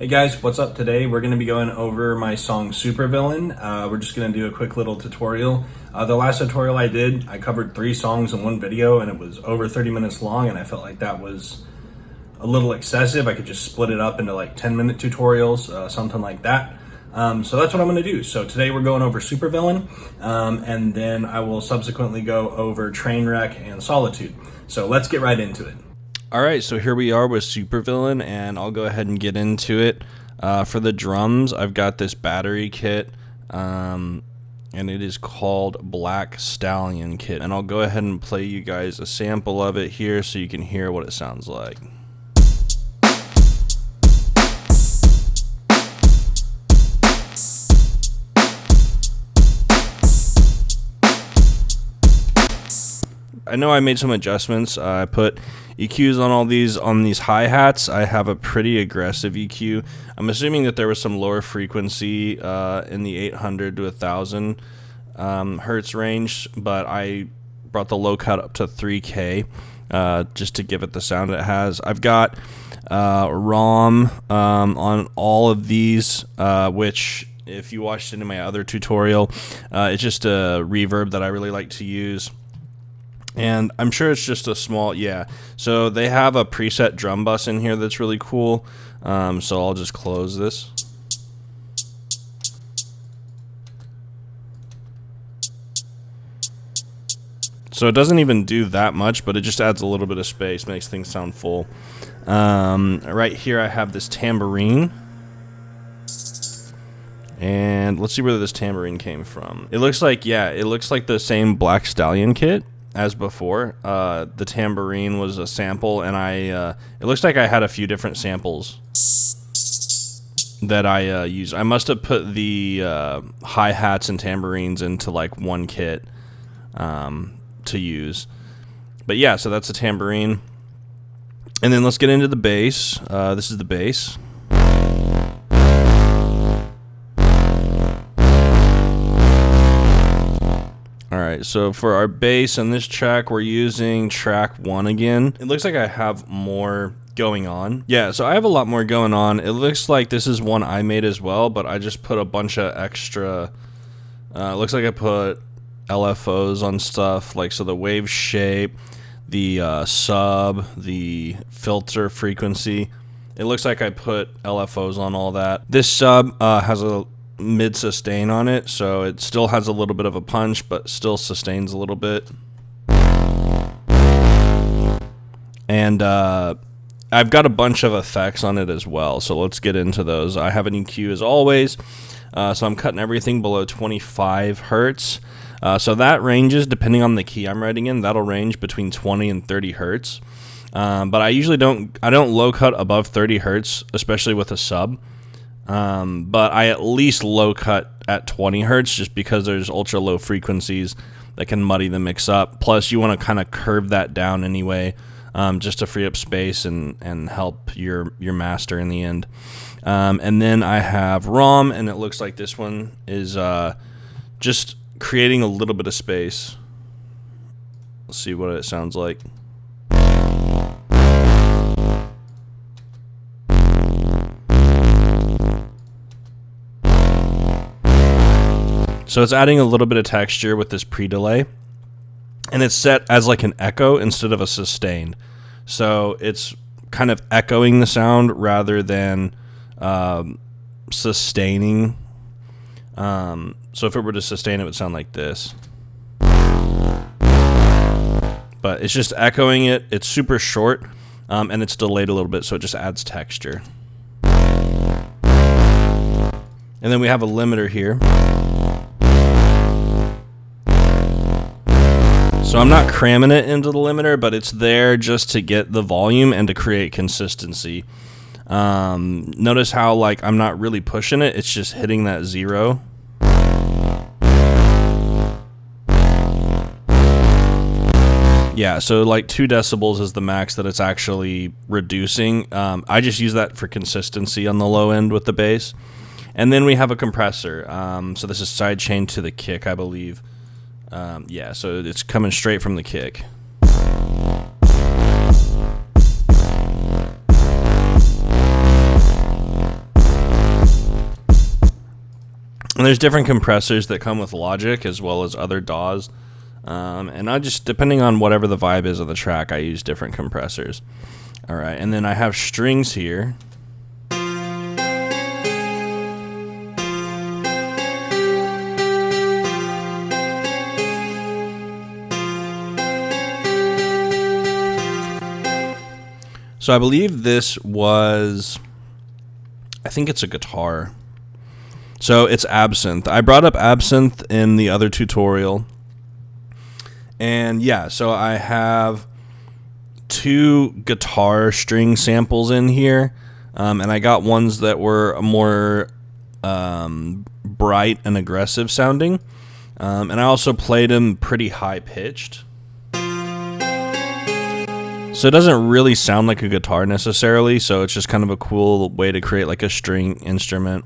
Hey guys, what's up? Today we're going to be going over my song Supervillain. We're just going to do a quick little tutorial. The last tutorial I did, I covered 3 songs in one video and it was over 30 minutes long, and I felt like that was a little excessive. I could just split it up into like 10-minute tutorials, something like that. So that's what I'm going to do. So today we're going over Supervillain, and then I will subsequently go over Trainwreck and Solitude. So let's get right into it. Alright, so here we are with Supervillain, and I'll go ahead and get into it. For the drums, I've got this battery kit, and it is called Black Stallion Kit. And I'll go ahead and play you guys a sample of it here so you can hear what it sounds like. I know I made some adjustments. I put EQs on these hi-hats. I have a pretty aggressive EQ. I'm assuming that there was some lower frequency in the 800 to 1000 hertz range, but I brought the low cut up to 3K just to give it the sound it has. I've got ROM on all of these, which if you watched it in my other tutorial, it's just a reverb that I really like to use. And I'm sure it's just a small, so they have a preset drum bus in here that's really cool. So I'll just close this. So it doesn't even do that much, but it just adds a little bit of space, makes things sound full. Right here I have this tambourine. And let's see where this tambourine came from. It looks like, it looks like the same Black Stallion kit as before. The tambourine was a sample, and it looks like I had a few different samples that I used. I must have put the hi-hats and tambourines into like one kit to use. But yeah, so that's a tambourine. And then let's get into the bass. This is the bass. Alright, so for our bass on this track, we're using track 1 again. It looks like I have more going on. Yeah, so I have a lot more going on. It looks like this is one I made as well, but I just put a bunch of extra, it looks like I put LFOs on stuff, like so the wave shape, the sub, the filter frequency. It looks like I put LFOs on all that. This sub has a mid sustain on it, so it still has a little bit of a punch but still sustains a little bit. And I've got a bunch of effects on it as well, so let's get into those. I have an EQ as always, so I'm cutting everything below 25 hertz. So that ranges, depending on the key I'm writing in, that'll range between 20 and 30 hertz. But I usually don't low cut above 30 hertz, especially with a sub. But I at least low cut at 20 hertz just because there's ultra low frequencies that can muddy the mix up. Plus you want to kind of curve that down anyway, just to free up space and help your master in the end. And then I have ROM, and it looks like this one is just creating a little bit of space. Let's see what it sounds like. So it's adding a little bit of texture with this pre-delay, and it's set as like an echo instead of a sustain. So it's kind of echoing the sound rather than sustaining. So if it were to sustain, it would sound like this. But it's just echoing it. It's super short, and it's delayed a little bit, so it just adds texture. And then we have a limiter here. So I'm not cramming it into the limiter, but it's there just to get the volume and to create consistency. Notice how like I'm not really pushing it, it's just hitting that 0. Yeah, so like 2 decibels is the max that it's actually reducing. I just use that for consistency on the low end with the bass. And then we have a compressor. So this is sidechained to the kick, I believe. Yeah, so it's coming straight from the kick. And there's different compressors that come with Logic as well as other DAWs. And I just, depending on whatever the vibe is of the track, I use different compressors. All right, and then I have strings here. So I believe this was, I think it's a guitar. So it's Absinthe. I brought up Absinthe in the other tutorial. And yeah, so I have 2 guitar string samples in here. And I got ones that were more bright and aggressive sounding. And I also played them pretty high pitched. So it doesn't really sound like a guitar necessarily, so it's just kind of a cool way to create like a string instrument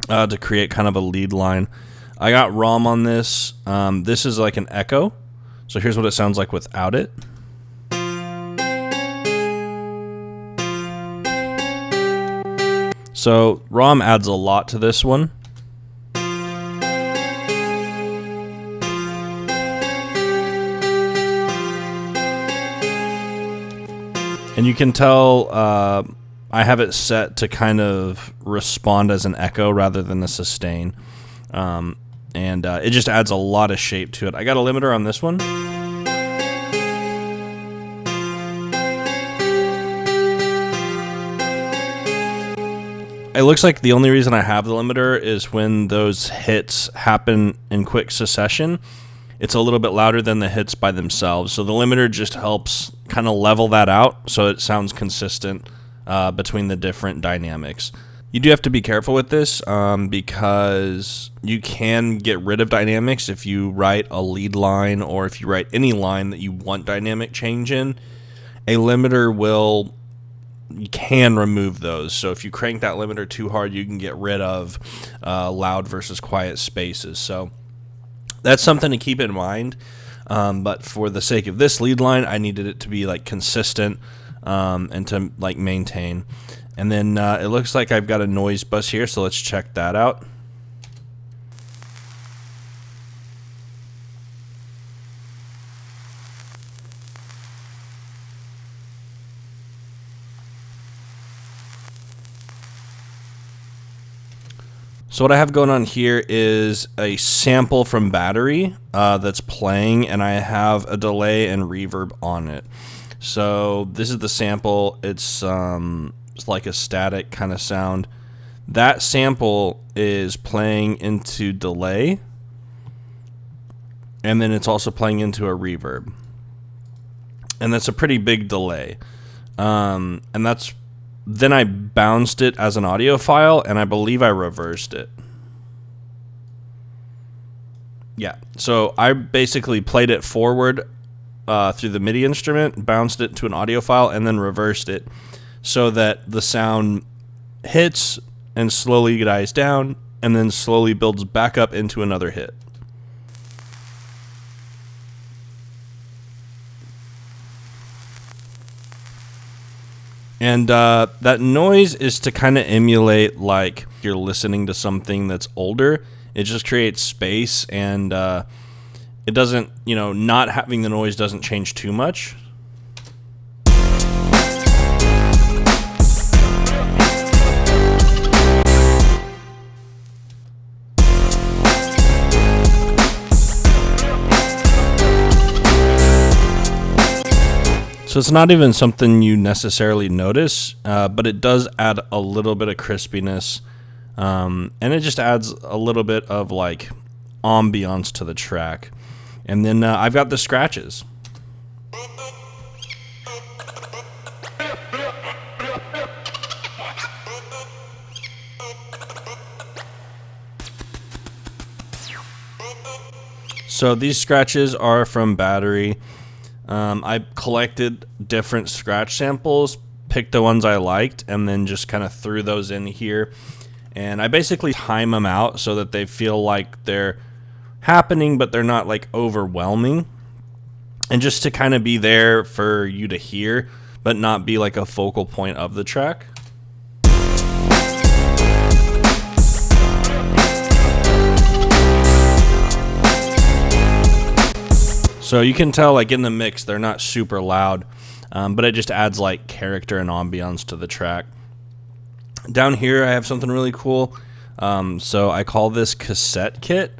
to create kind of a lead line. I got ROM on this. This is like an echo, so here's what it sounds like without it. So ROM adds a lot to this one. And you can tell I have it set to kind of respond as an echo rather than a sustain. It just adds a lot of shape to it. I got a limiter on this one. It looks like the only reason I have the limiter is when those hits happen in quick succession. It's a little bit louder than the hits by themselves. So the limiter just helps kind of level that out so it sounds consistent between the different dynamics. You do have to be careful with this because you can get rid of dynamics if you write a lead line or if you write any line that you want dynamic change in. A limiter you can remove those. So if you crank that limiter too hard, you can get rid of loud versus quiet spaces. So that's something to keep in mind, but for the sake of this lead line, I needed it to be like consistent and to like maintain. And then it looks like I've got a noise bus here, so let's check that out. So what I have going on here is a sample from Battery that's playing, and I have a delay and reverb on it. So this is the sample. It's like a static kind of sound. That sample is playing into delay, and then it's also playing into a reverb. And that's a pretty big delay. Then I bounced it as an audio file, and I believe I reversed it. Yeah, so I basically played it forward through the MIDI instrument, bounced it to an audio file, and then reversed it so that the sound hits and slowly dies down, and then slowly builds back up into another hit. And that noise is to kind of emulate like you're listening to something that's older. It just creates space, and it doesn't, not having the noise doesn't change too much. So it's not even something you necessarily notice, but it does add a little bit of crispiness, and it just adds a little bit of like ambiance to the track. And then I've got the scratches. So these scratches are from Battery. I collected different scratch samples, picked the ones I liked, and then just kind of threw those in here. And I basically time them out so that they feel like they're happening, but they're not like overwhelming. And just to kind of be there for you to hear, but not be like a focal point of the track. So you can tell, like, in the mix, they're not super loud, but it just adds, like, character and ambiance to the track. Down here, I have something really cool. So I call this cassette kit,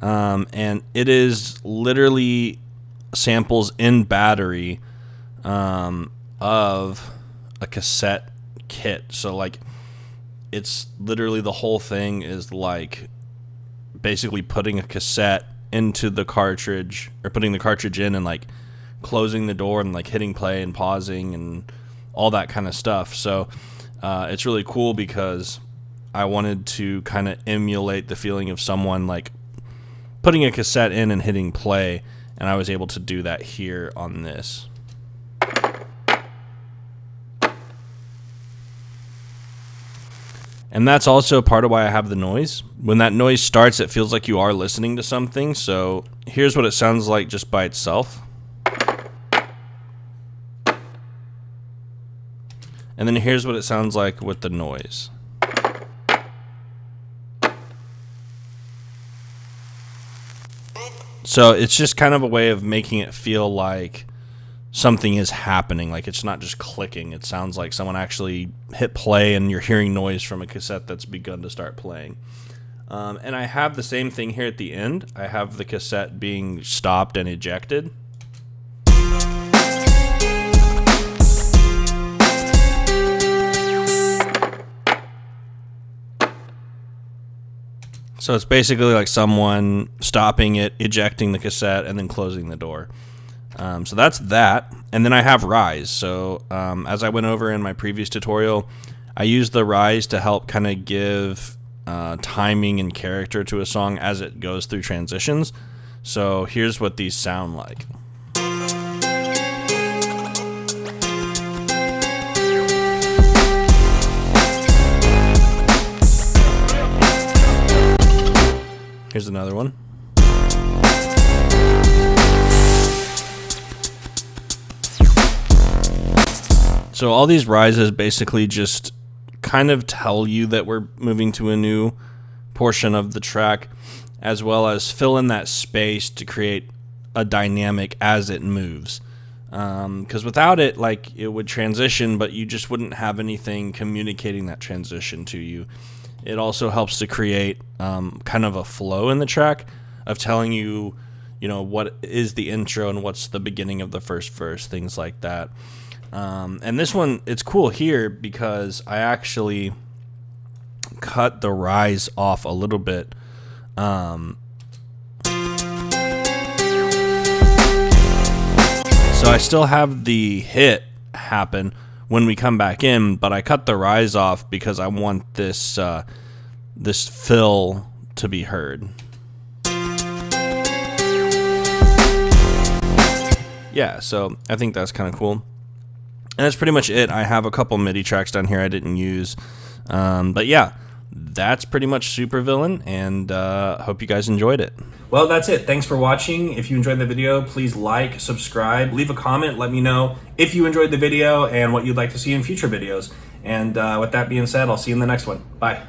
and it is literally samples in battery of a cassette kit. So, like, it's literally the whole thing is like basically putting a cassette into the cartridge, or putting the cartridge in and like closing the door and like hitting play and pausing and all that kind of stuff. So it's really cool because I wanted to kind of emulate the feeling of someone like putting a cassette in and hitting play, and I was able to do that here on this. And that's also part of why I have the noise. When that noise starts, it feels like you are listening to something. So here's what it sounds like just by itself. And then here's what it sounds like with the noise. So it's just kind of a way of making it feel like something is happening, like it's not just clicking. It sounds like someone actually hit play and you're hearing noise from a cassette that's begun to start playing. And I have the same thing here at the end. I have the cassette being stopped and ejected. So it's basically like someone stopping it, ejecting the cassette, and then closing the door. So that's that. And then I have rise. So as I went over in my previous tutorial, I used the rise to help kind of give timing and character to a song as it goes through transitions. So here's what these sound like. Here's another one. So all these rises basically just kind of tell you that we're moving to a new portion of the track, as well as fill in that space to create a dynamic as it moves. Because without it, like, it would transition, but you just wouldn't have anything communicating that transition to you. It also helps to create kind of a flow in the track of telling you, you know, what is the intro and what's the beginning of the first verse, things like that. And this one, it's cool here because I actually cut the rise off a little bit. So I still have the hit happen when we come back in, but I cut the rise off because I want this this fill to be heard. Yeah, so I think that's kind of cool. And that's pretty much it. I have a couple MIDI tracks down here I didn't use. But yeah, that's pretty much Supervillain, and hope you guys enjoyed it. Well, that's it. Thanks for watching. If you enjoyed the video, please like, subscribe, leave a comment. Let me know if you enjoyed the video and what you'd like to see in future videos. And with that being said, I'll see you in the next one. Bye.